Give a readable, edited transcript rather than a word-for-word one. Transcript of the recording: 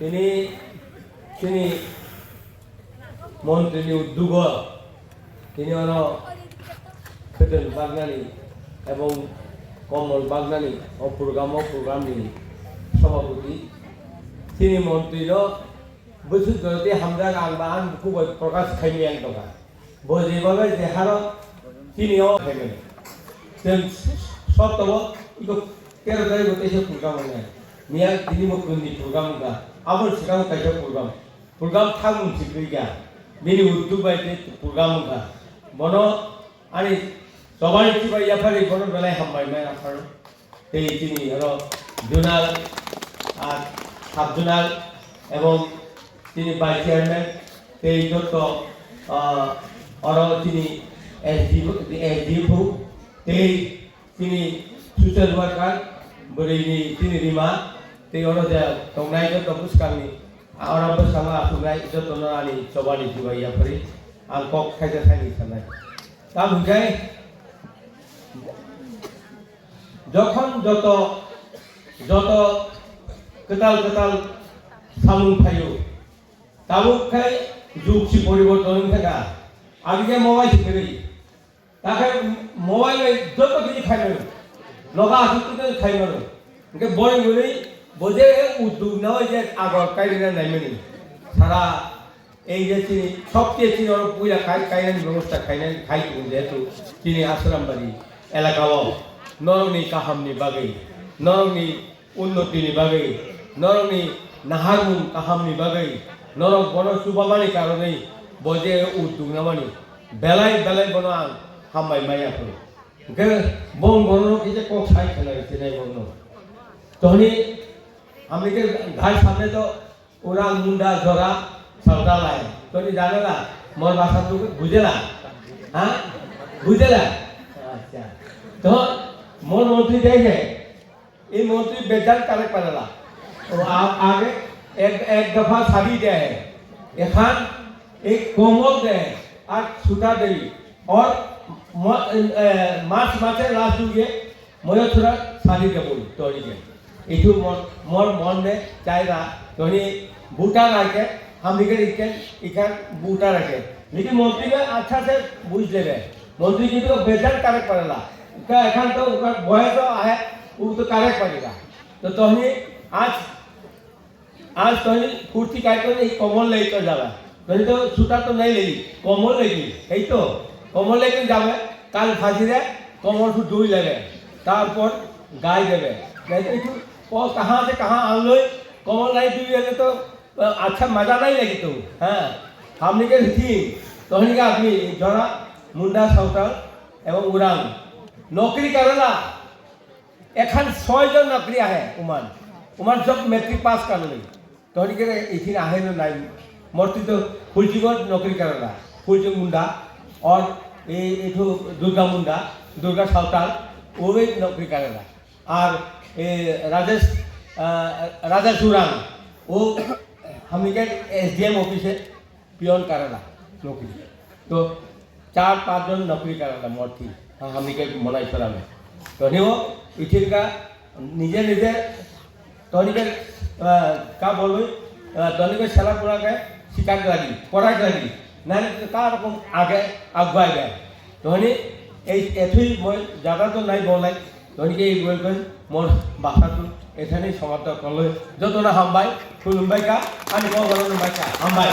তিনি তিনি মন্ত্রী উদ্যোগ তিনি হলো খেতেন বাগনানি এবং কমল বাগনানি প্রোগ্রামনি সভাপতি তিনি মন্ত্রীর বৈশুদ্ধ হামজাক আংবা আন খুবই প্রকাশ খাইনি এক টাকা বজেভাবে দেখার তিনিও খাইবেন সপ্তম ইকো 13 তারিখ হতে এসে প্রোগ্রাম হয় মিয়া তিনি মুখ্যমন্ত্রী প্রোগ্রাম গা আবার সেখানে কাইসা প্রোগ্রাম থাকুন শিখা বিনি উদ্যোগ বাইতে প্রোগ্রাম গা বন আনি সবাই চিবা ইয়াফারি বন বেলায় হামবাই মাই আফার এই তিনি হলো জোনাল আর সাব জোনাল এবং তিনি ভাইস চেয়ারম্যান এই যত তিনি এসডিএফ এই তিনি সোশ্যাল ওয়ার্কার বরেইনি তিনি রিমা এই যে টংনাই যত পুস্কাংনি আরাবো সামা আসুনাই যত নানি সবানি জিবাইয়া ফরি আং কক খাইতে থাকি সানাই তা বুঝাই যখন যত কেতাল সামুং ফাইও তাবুক খাই যুগছি পরিবর্তন থাকা আগে মোবাইল শিখে তাকে মোবাইল যত কিছু খাইবেন লগা আসুতে খাইবেন বই বলেই বোঝে উদ্যোগ নেওয়া যে আগর কাইনা নাইমেনি সারা এই যে চিনি সবচেয়ে চিনি পুরা কাইনানি ব্যবস্থা খাইতো যেহেতু চিনি আশ্রামবাড়ি এলাকাও নরমনি কাহামনি বাগে নরমনি উন্নতিনি বাগে নরমনি নাহারমুন কাহামনি বাগে নরক বন সুবামানি কারণে বজে উদ্যোগ নেওয়ানি বেলায় বন আং হামবাই মাইয়া করে বন বর্ণ কিছু কক সাই খেলা গেছে নাই বর্ণ তখনই আমি ঘাট সামনে তো ওরা মুন্ডা ঝরা সরকার লায় তুমি জানো না মোর ভাষা তো বুঝে না হ্যাঁ বুঝে না আচ্ছা তো মোর মন্ত্রী দেখে এই মন্ত্রী বেজান কারেক্ট পারেলা তো আগে এক দফা শাড়ি দেয় এখান एक कोमल दे और छुटा दे और मासे लास्ट हुए मैं थोड़ा शादी दे बोल तोड़ी के इधु मोर मन में चाहेगा तो नहीं बूटा रखे हम इधर बूटा रखे लेकिन मंत्री में अच्छा से बुझ ले गए मंत्री जी तो बेजान करेक्ट पड़ेगा उसका एखान तो उसका बॉय तो है वो तो करेक्ट पड़ेगा तो नहीं आज तो नहीं कुर्ती काट कर कमल ले तो जावा नहीं तो छुटा तो नहीं लेगी कमल लेगी यही तो कमल लेकिन जावे काल फाजी दे कमल से दुई लगे तारपर गाय देवे नहीं तो कहाँ से कहाँ आन लो कमल नहीं दुई लगे तो अच्छा मजा नहीं लगी तो हाँ हमने के थी तो हमने का आदमी जरा मुंडा सावताल एवं उड़ान नौकरी करेला एखान 6 जन नौकरी है उमान सब मैट्रिक पास कर ली तो हमने के इतनी आहे नहीं मूर्ति तो फुलचिगढ़ नौकरी करेला फुलचिंग मुंडा और ये तो दुर्गा मुंडा दुर्गा सावताल वो भी नौकरी करेला और ये राजेश उरान वो हमने के एसडीएम ऑफिस पियोन करेला नौकरी तो 4-5 जन नौकरी करेला मूर्ति हमने के मनाई करा में तो नहीं वो इथिर का निजे तो नहीं का बोलो तो नहीं सेला पूरा के शिकार लगी पढ़ाई लगी ना रकम आगे आगुआ गए तो एथुई मैं ज़्यादा तो नहीं बोलाई तो बोल मोर भाषा तो एखाने समाप्त कर लो जो ना हामबाई खुलुमबाई का हामबाई